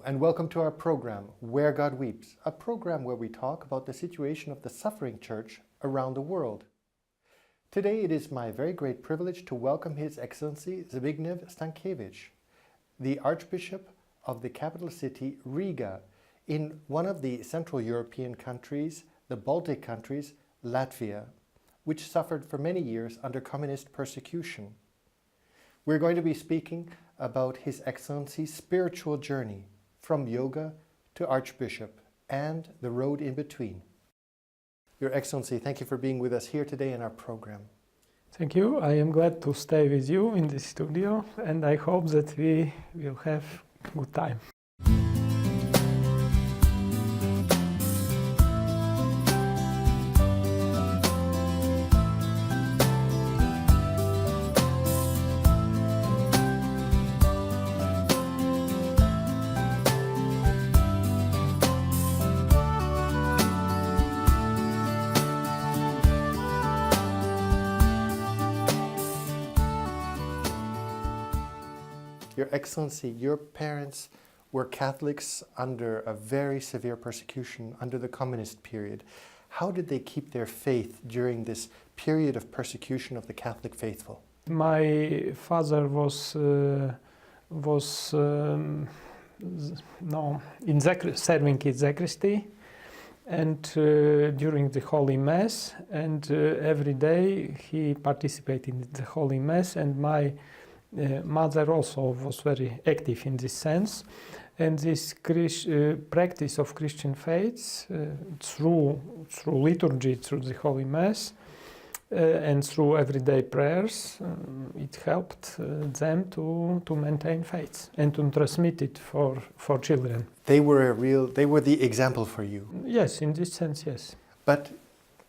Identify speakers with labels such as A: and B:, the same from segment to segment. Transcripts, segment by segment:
A: and welcome to our program, Where God Weeps, a program where we talk about the situation of the suffering church around the world. Today it is my very great privilege to welcome His Excellency Zbigņevs Stankevičs, the Archbishop of the capital city Riga, in one of the Central European countries, the Baltic countries, Latvia, which suffered for many years under communist persecution. We're going to be speaking about His Excellency's spiritual journey from yoga to Archbishop and the road in between. Your Excellency, thank you for being with us here today in our program.
B: Thank you. I am glad to stay with you in the studio, and I hope that we will have a good time.
A: Your Excellency, your parents were Catholics under a very severe persecution under the communist period. How did they keep their faith during this period of persecution of the Catholic faithful?
B: My father was serving in sacristy and during the Holy Mass, and every day he participated in the Holy Mass, and my mother also was very active in this sense, and this practice of Christian faith through liturgy, through the Holy Mass, and through everyday prayers, it helped them to maintain faith and to transmit it for children.
A: They were the example for you.
B: Yes, in this sense, yes.
A: But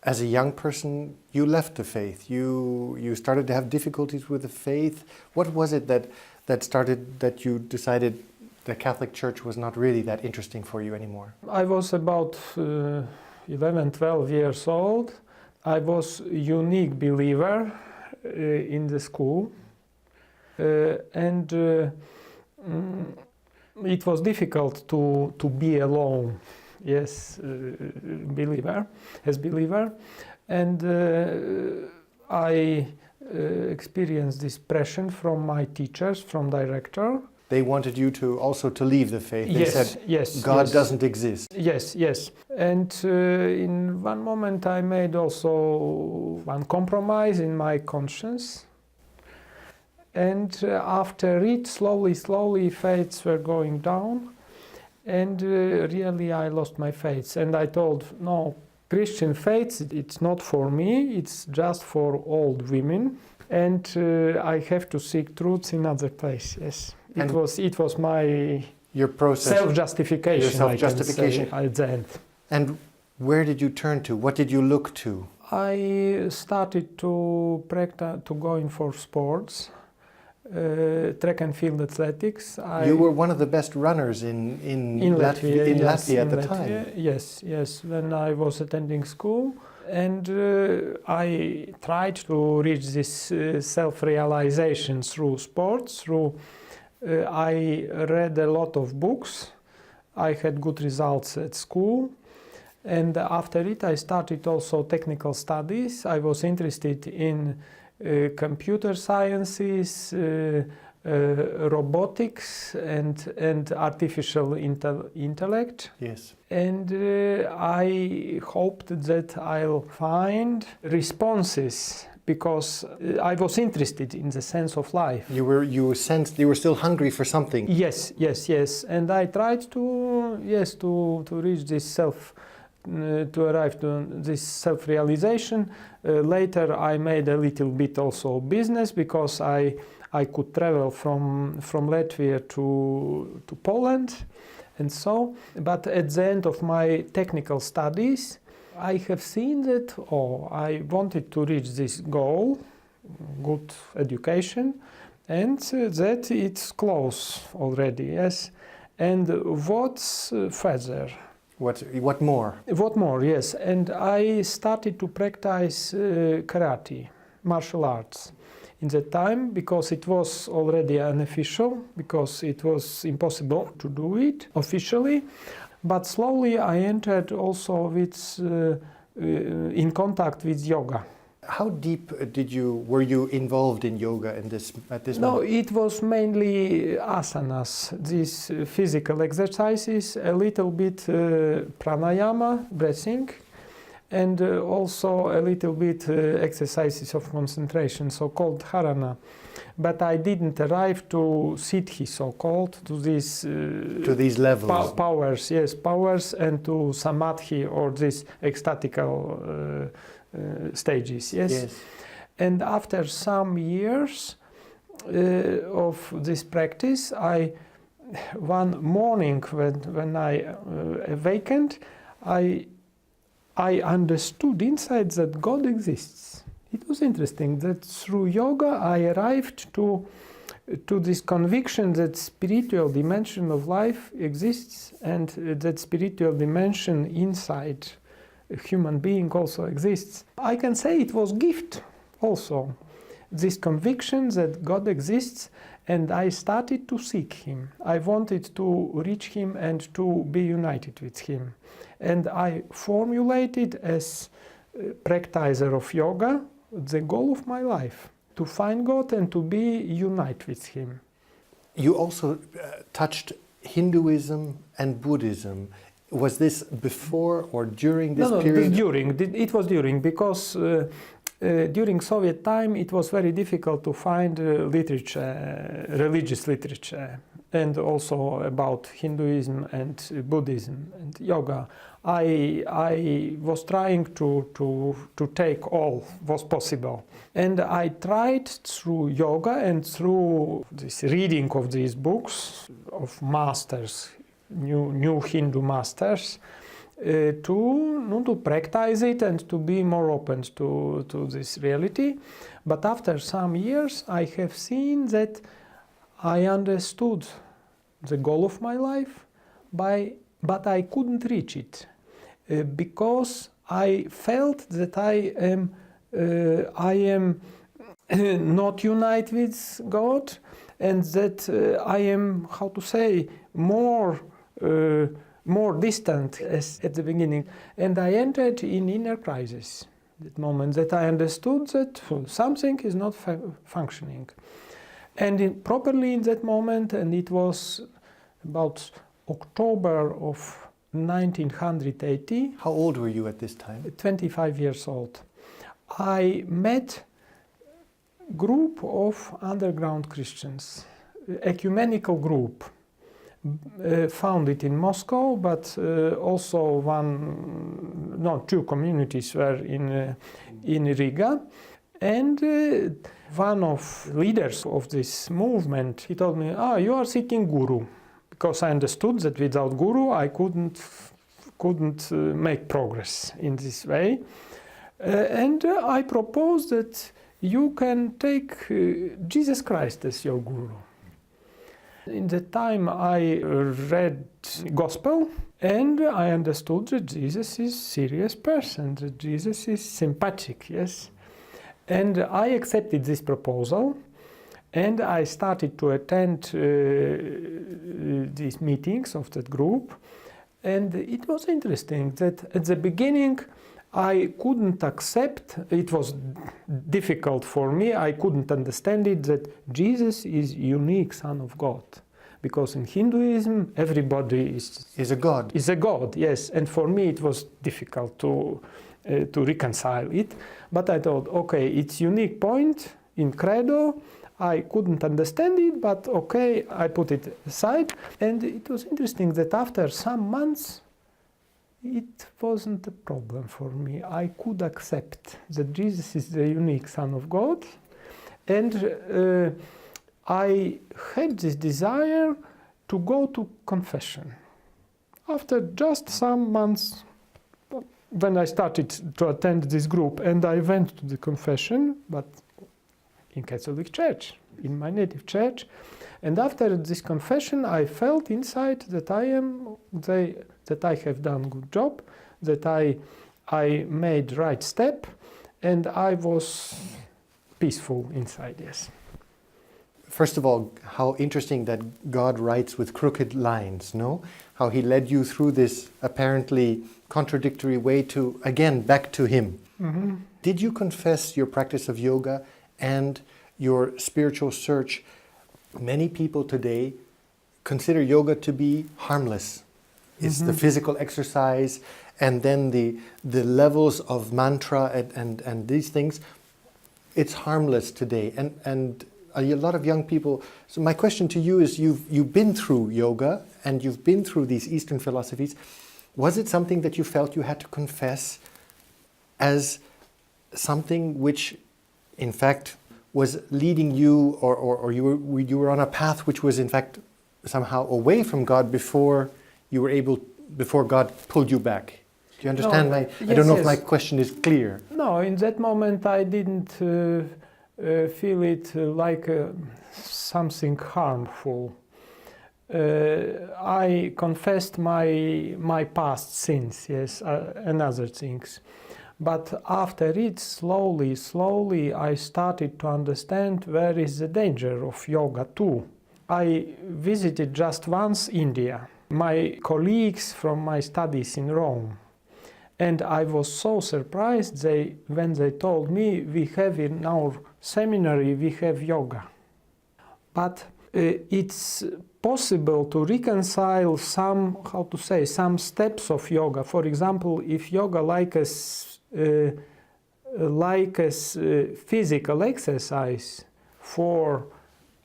A: as a young person, you left the faith. You started to have difficulties with the faith. What was it that you decided the Catholic Church was not really that interesting for you anymore?
B: I was about 11, 12 years old. I was a unique believer in the school, and it was difficult to be alone. Yes, believer, and I experienced this pressure from my teachers, from director.
A: They wanted you to leave the faith. They said, God doesn't exist.
B: Yes. And in one moment I made also one compromise in my conscience. And after it, slowly faiths were going down. And really I lost my faith. And I told, no, Christian faith, it's not for me, it's just for old women. And I have to seek truth in other place, yes. It was my
A: your process,
B: self-justification,
A: your self-justification.
B: At the end.
A: And where did you turn to? What did you look to?
B: I started to practice, to go in for sports. Track and field athletics.
A: You were one of the best runners in Latvia at the time.
B: Yes, when I was attending school, and I tried to reach this self-realization through sports. I read a lot of books. I had good results at school, and after it I started also technical studies. I was interested in computer sciences, robotics, and artificial intellect.
A: Yes.
B: And I hoped that I'll find responses, because I was interested in the sense of life.
A: You sensed you were still hungry for something.
B: Yes. And I tried to reach this to arrive to this self-realization. Later I made a little bit also business, because I could travel from Latvia to Poland, and so. But at the end of my technical studies, I have seen that I wanted to reach this goal, good education, and that it's close already, yes. And what's further?
A: What more?
B: What more, yes. And I started to practice karate, martial arts. in that time, because it was already unofficial, because it was impossible to do it officially. But slowly I entered also with, in contact with yoga.
A: How deep were you involved in yoga at this
B: No,
A: moment?
B: it was mainly asanas, these physical exercises, a little bit pranayama, breathing, and also a little bit exercises of concentration, so-called dharana. But I didn't arrive to siddhi, so-called, to these
A: levels.
B: Powers, yes, powers, and to samadhi, or these ecstatical stages, yes. And after some years of this practice, one morning when I awakened, I understood inside that God exists. It was interesting that through yoga I arrived to this conviction that spiritual dimension of life exists, and that spiritual dimension inside a human being also exists. I can say it was gift also, this conviction that God exists, and I started to seek Him. I wanted to reach Him and to be united with Him. And I formulated as a practitioner of yoga the goal of my life, to find God and to be united with Him.
A: You also touched Hinduism and Buddhism. Was this before or during this period?
B: During. It was during, because during Soviet time it was very difficult to find literature, religious literature, and also about Hinduism and Buddhism and yoga. I was trying to take all was possible, and I tried through yoga and through this reading of these books of masters, new Hindu masters, to practice it and to be more open to this reality. But after some years I have seen that I understood the goal of my life, but I couldn't reach it because I felt that I am not united with God, and that I am, how to say, more distant as at the beginning. And I entered in inner crisis that moment, that I understood that something is not functioning. And properly in that moment, and it was about October of 1980.
A: How old were you at this time?
B: 25 years old. I met a group of underground Christians, ecumenical group, founded in Moscow, but also two communities were in Riga. And one of leaders of this movement, he told me, you are seeking guru. Because I understood that without guru I couldn't make progress in this way. And I proposed that you can take Jesus Christ as your guru. In that time I read Gospel, and I understood that Jesus is a serious person, that Jesus is sympathetic, yes. And I accepted this proposal, and I started to attend these meetings of that group. And it was interesting that at the beginning I couldn't accept, it was difficult for me, I couldn't understand it, that Jesus is unique Son of God. Because in Hinduism everybody is a God. Is a God, yes. And for me it was difficult to reconcile it. But I thought, okay, it's unique point in Credo. I couldn't understand it, but okay, I put it aside. And it was interesting that after some months, it wasn't a problem for me. I could accept that Jesus is the unique Son of God. And I had this desire to go to confession. After just some months, when I started to attend this group, and I went to the confession, but in Catholic Church, in my native church. And after this confession, I felt inside that that I have done good job, that I made right step, and I was peaceful inside, yes.
A: First of all, how interesting that God writes with crooked lines, no? How he led you through this apparently contradictory way to, again, back to him.
B: Mm-hmm.
A: Did you confess your practice of yoga and your spiritual search? Many people today consider yoga to be harmless. It's the physical exercise and then the levels of mantra and these things. It's harmless today. And a lot of young people. So my question to you is, you've been through yoga and you've been through these Eastern philosophies. Was it something that you felt you had to confess as something which, in fact, was leading you, or you were on a path which was, in fact, somehow away from God before God pulled you back? Do you understand
B: No,
A: I don't know if my question is clear.
B: No, in that moment I didn't feel it like something harmful. I confessed my past sins, yes, and other things. But after it, slowly, I started to understand where is the danger of yoga too. I visited just once India. My colleagues from my studies in Rome. And I was so surprised when they told me, we have in our seminary, we have yoga. But it's possible to reconcile some steps of yoga. For example, if yoga like physical exercise for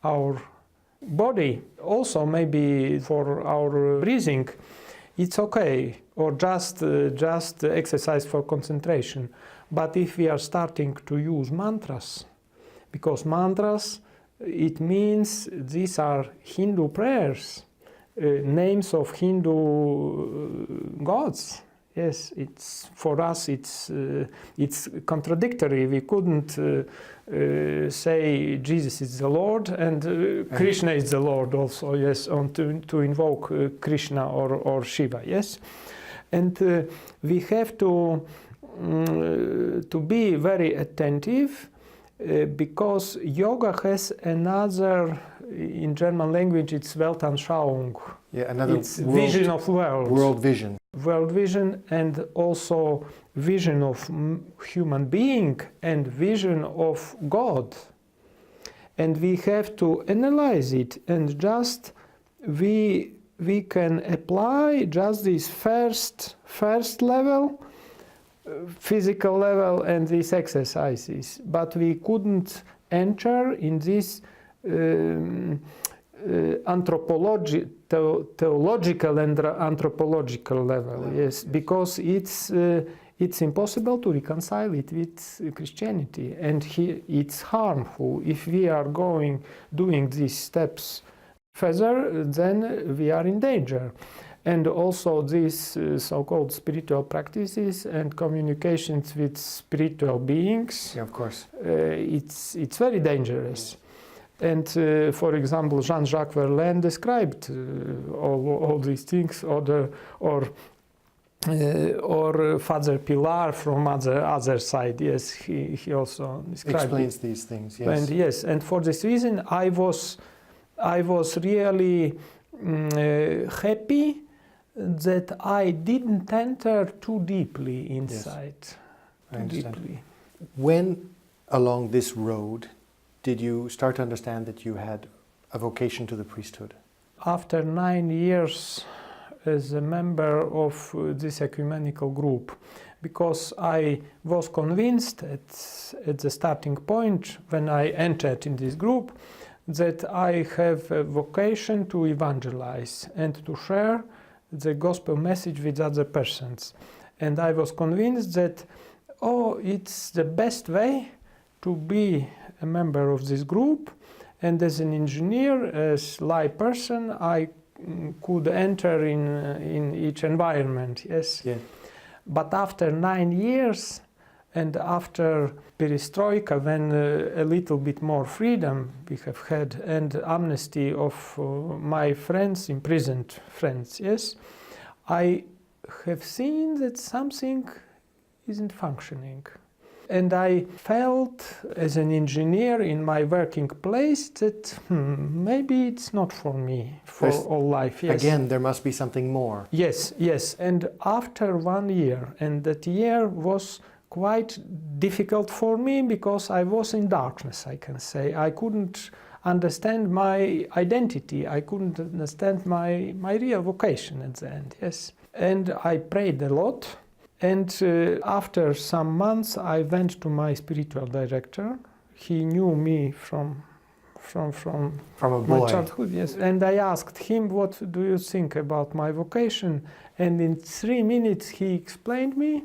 B: our body, also maybe for our breathing, it's okay, or just exercise for concentration. But if we are starting to use mantras, because mantras, it means these are Hindu prayers, names of Hindu gods. Yes, it's for us. It's contradictory. We couldn't say Jesus is the Lord and Krishna is the Lord also. Yes, to invoke Krishna or Shiva. Yes, and we have to be very attentive because yoga has another. In German language, it's Weltanschauung.
A: Yeah, another
B: it's vision of world.
A: World vision.
B: World vision, and also vision of human being and vision of God. And we have to analyze it, and just we can apply just this first level, physical level, and these exercises. But we couldn't enter in this theological and anthropological level, yes, because it's impossible to reconcile it with Christianity, and it's harmful. If we are doing these steps further, then we are in danger. And also these so-called spiritual practices and communications with spiritual beings,
A: yeah, of course,
B: it's very dangerous. And for example, Jean-Jacques Verlaine described all these things, or Father Pilar from other side. Yes, he also
A: explains these things. Yes,
B: and for this reason, I was really happy that I didn't enter too deeply inside.
A: Yes, I understand. When along this road did you start to understand that you had a vocation to the priesthood?
B: After 9 years as a member of this ecumenical group, because I was convinced at the starting point when I entered in this group that I have a vocation to evangelize and to share the gospel message with other persons. And I was convinced that, it's the best way to be a member of this group, and as an engineer, as lay person, I could enter in each environment. Yes.
A: Yeah.
B: But after 9 years, and after perestroika, when a little bit more freedom we have had, and amnesty of my friends, imprisoned friends, yes, I have seen that something isn't functioning. and I felt as an engineer in my working place that maybe it's not for me for all life. Yes.
A: Again, there must be something more.
B: Yes, yes. And after 1 year, and that year was quite difficult for me because I was in darkness, I can say. I couldn't understand my identity. I couldn't understand my real vocation at the end, yes. And I prayed a lot. And after some months, I went to my spiritual director. He knew me from
A: a boy.
B: my childhood, yes. And I asked him, what do you think about my vocation? And in 3 minutes, he explained me,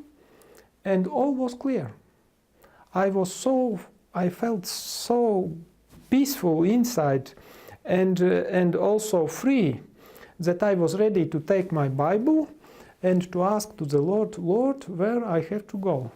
B: and all was clear. I felt so peaceful inside and also free that I was ready to take my Bible and to ask to the Lord, Lord, where I have to go.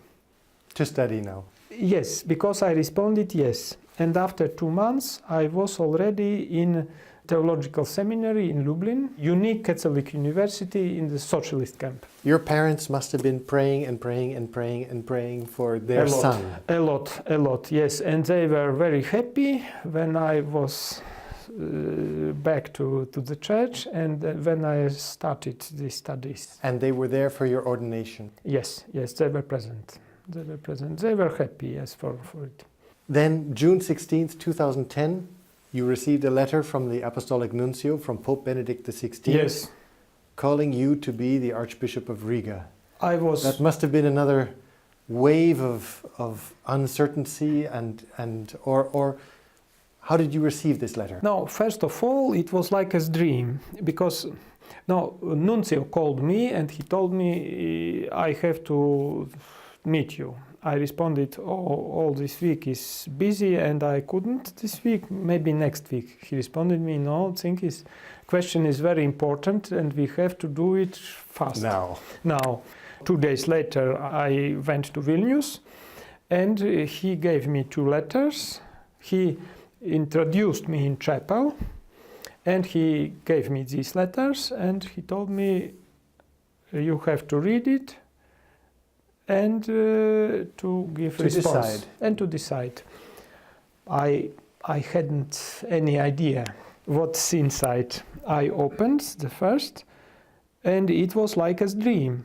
A: To study now.
B: Yes, because I responded yes. And after 2 months, I was already in theological seminary in Lublin, unique Catholic university in the socialist camp.
A: Your parents must have been praying and praying and praying and praying for their son.
B: A lot, yes. And they were very happy when I was back to the church and when I started the studies.
A: And they were there for your ordination?
B: Yes, they were present. They were happy, yes, for it.
A: Then, June 16th, 2010, you received a letter from the Apostolic Nuncio, from Pope Benedict XVI,
B: yes,
A: calling you to be the Archbishop of Riga.
B: That
A: must have been another wave of uncertainty or how did you receive this letter?
B: No, first of all, it was like a dream, because Nuncio called me and he told me I have to meet you. I responded, all this week is busy and I couldn't this week, maybe next week. He responded me, no, question is very important and we have to do it fast. Now. 2 days later, I went to Vilnius and he gave me 2 letters. He introduced me in chapel and he gave me these letters and he told me, you have to read it and to give response and to decide. I hadn't any idea what's inside. I opened the first, and it was like a dream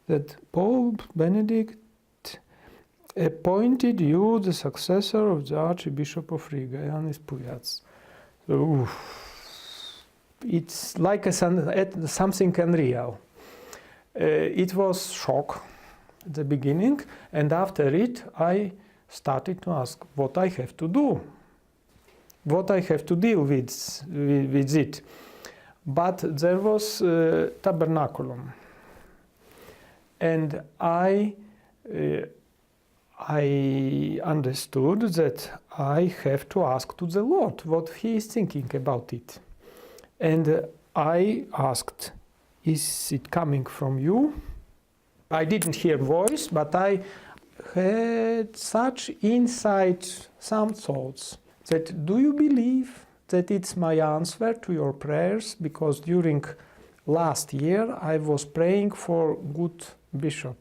B: that Pope Benedict appointed you the successor of the Archbishop of Riga, Jānis Pujats. So, it's like something unreal. It was shock at the beginning, and after it I started to ask what I have to do, what I have to deal with it. But there was tabernaculum, and I understood that I have to ask to the Lord what He is thinking about it. And I asked, is it coming from you? I didn't hear voice, but I had such insight, some thoughts, that do you believe that it's my answer to your prayers? Because during last year I was praying for good bishop.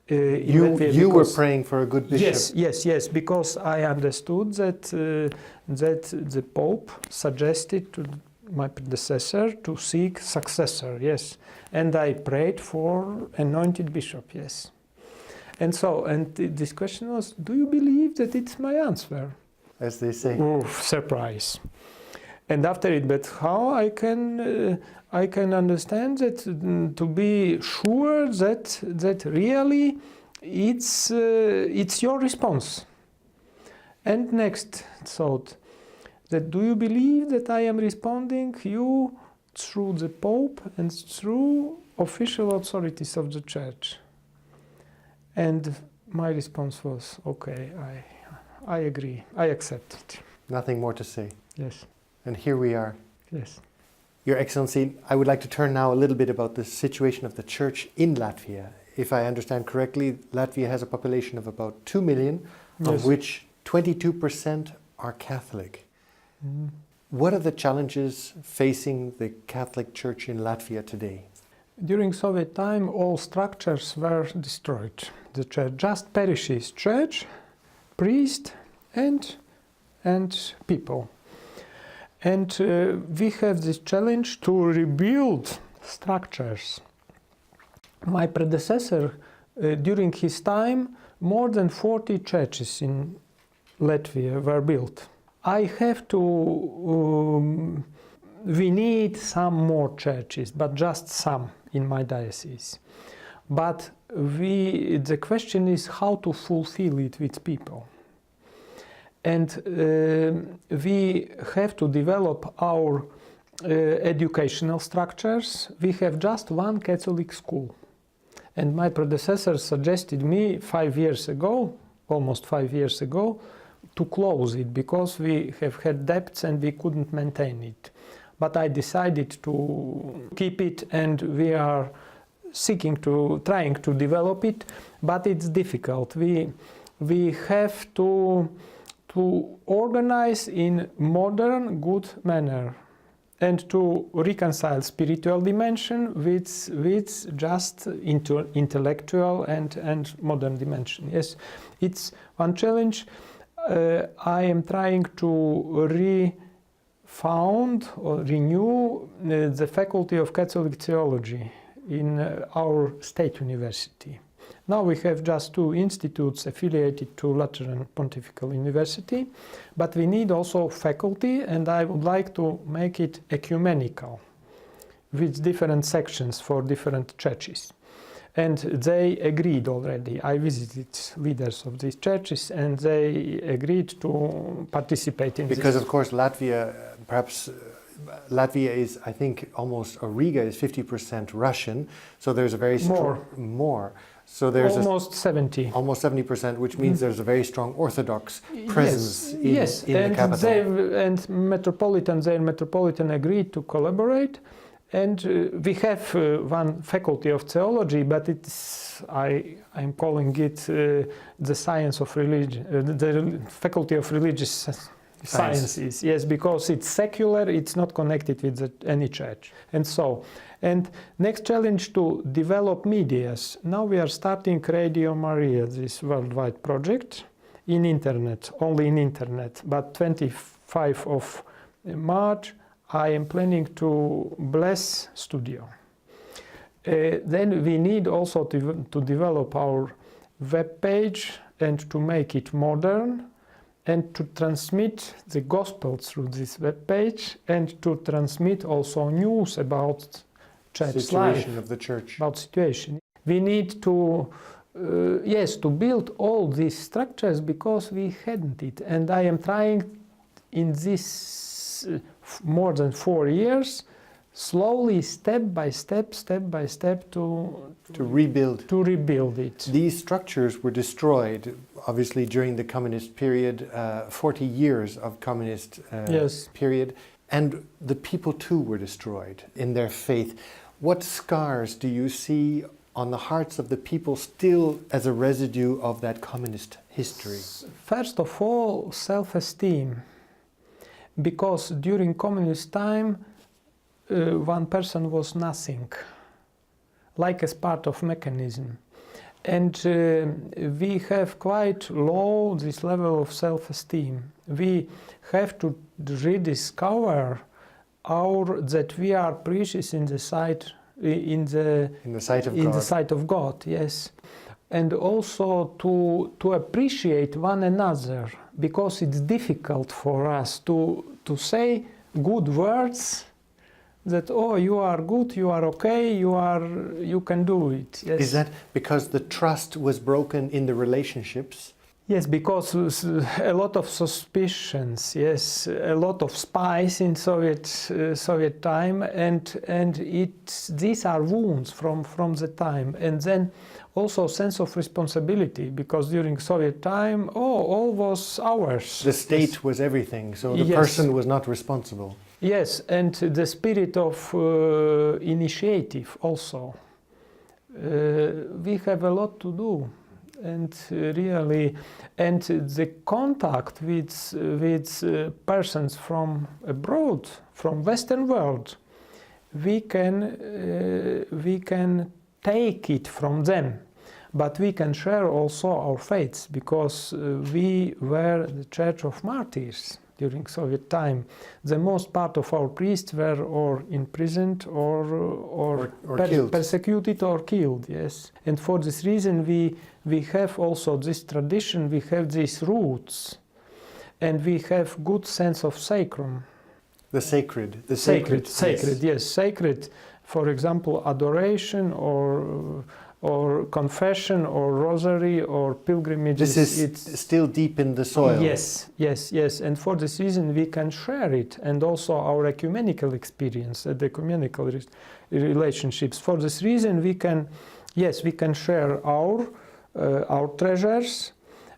A: You were praying for a good bishop?
B: Yes, because I understood that the Pope suggested to my predecessor to seek successor, yes. And I prayed for anointed bishop, yes. And this question was, do you believe that it's my answer?
A: As they say.
B: Surprise. And after it, but how I can understand that to be sure that really it's your response. And next thought, that do you believe that I am responding you through the Pope and through official authorities of the Church? And my response was, okay, I agree, I accept it.
A: Nothing more to say.
B: Yes.
A: And here we are.
B: Yes.
A: Your Excellency, I would like to turn now a little bit about the situation of the Church in Latvia. If I understand correctly, Latvia has a population of about 2 million, of which 22% are Catholic. What are the challenges facing the Catholic Church in Latvia today?
B: During Soviet time, all structures were destroyed. The church, just parishes, church, priest, and people. And we have this challenge to rebuild structures. My predecessor, during his time, more than 40 churches in Latvia were built. I have to, we need some more churches, but just some in my diocese. But the question is how to fulfill it with people. And we have to develop our educational structures. We have just one Catholic school. And my predecessor suggested me 5 years ago, almost 5 years ago, to close it because we have had debts and we couldn't maintain it. But I decided to keep it, and we are trying to develop it, but it's difficult. We have to organize in modern, good manner and to reconcile spiritual dimension with just intellectual and modern dimension. Yes, it's one challenge. I am trying to refound or renew the Faculty of Catholic Theology in our state university. Now we have just 2 institutes affiliated to Lateran Pontifical University, but we need also faculty, and I would like to make it ecumenical with different sections for different churches. And they agreed already. I visited leaders of these churches and they agreed to participate in this.
A: Because of course Latvia, perhaps Latvia is, I think, almost, or Riga is 50% Russian, so there's a very strong... More. So there's
B: almost 70%.
A: Almost 70%, which means there's a very strong Orthodox presence in the capital.
B: Their metropolitan agreed to collaborate, and we have one faculty of theology, but I'm calling it the science of religion, the faculty of religious sciences. Yes, because it's secular, it's not connected with any church, and next challenge to develop medias. Now we are starting Radio Maria, this worldwide project, in internet, only in internet. But 25 of March, I am planning to bless studio. Then we need also to develop our web page and to make it modern, and to transmit the gospel through this web page, and to transmit also news about church
A: situation
B: life,
A: of the church.
B: About situation. We need to, to build all these structures because we hadn't it. And I am trying in this more than 4 years, slowly, step by step, to rebuild it.
A: These structures were destroyed, obviously, during the communist period, 40 years of communist period, and the people too were destroyed in their faith. What scars do you see on the hearts of the people still as a residue of that communist history?
B: First of all, self-esteem, because during communist time, one person was nothing, like as part of mechanism. And we have quite low this level of self-esteem. We have to rediscover that we are precious in the sight of God, yes. And also to appreciate one another, because it's difficult for us to say good words that, oh, you are good, you are okay, you can do it. Yes.
A: Is that because the trust was broken in the relationships?
B: Yes, because a lot of suspicions, yes, a lot of spies in Soviet time, and these are wounds from the time, and then also sense of responsibility, because during Soviet time, all was ours.
A: The state was everything, so the person was not responsible.
B: Yes, and the spirit of initiative also. We have a lot to do. And really, and the contact with persons from abroad, from Western world, we can we can take it from them. But we can share also our faiths, because we were the Church of Martyrs during Soviet time. The most part of our priests were or imprisoned or
A: killed.
B: Persecuted or killed, yes. And for this reason we have also this tradition, we have these roots, and we have good sense of sacrum.
A: The sacred. The
B: Sacred, yes. Sacred, for example, adoration or confession or rosary or pilgrimage.
A: This is still deep in the soil.
B: Yes. And for this reason we can share it, and also our ecumenical experience, the ecumenical relationships. For this reason we can share our treasures,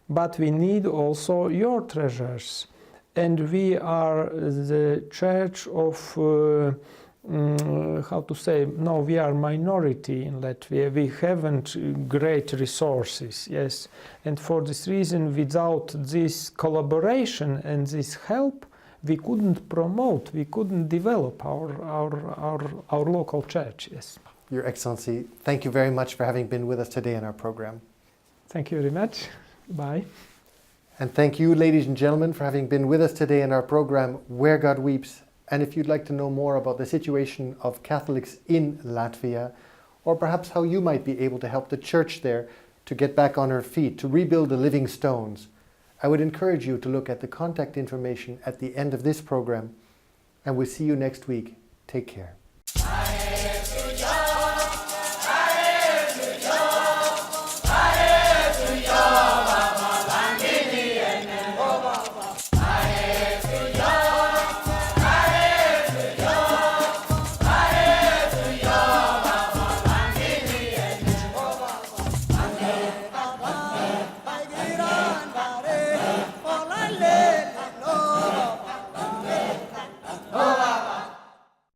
B: but we need also your treasures. And we are the church of we are minority in Latvia. We haven't great resources, yes. And for this reason, without this collaboration and this help, we couldn't promote, we couldn't develop our local church, yes.
A: Your Excellency, thank you very much for having been with us today in our program.
B: Thank you very much. Bye.
A: And thank you, ladies and gentlemen, for having been with us today in our program, Where God Weeps. And if you'd like to know more about the situation of Catholics in Latvia, or perhaps how you might be able to help the church there to get back on her feet, to rebuild the living stones, I would encourage you to look at the contact information at the end of this program. And we'll see you next week. Take care.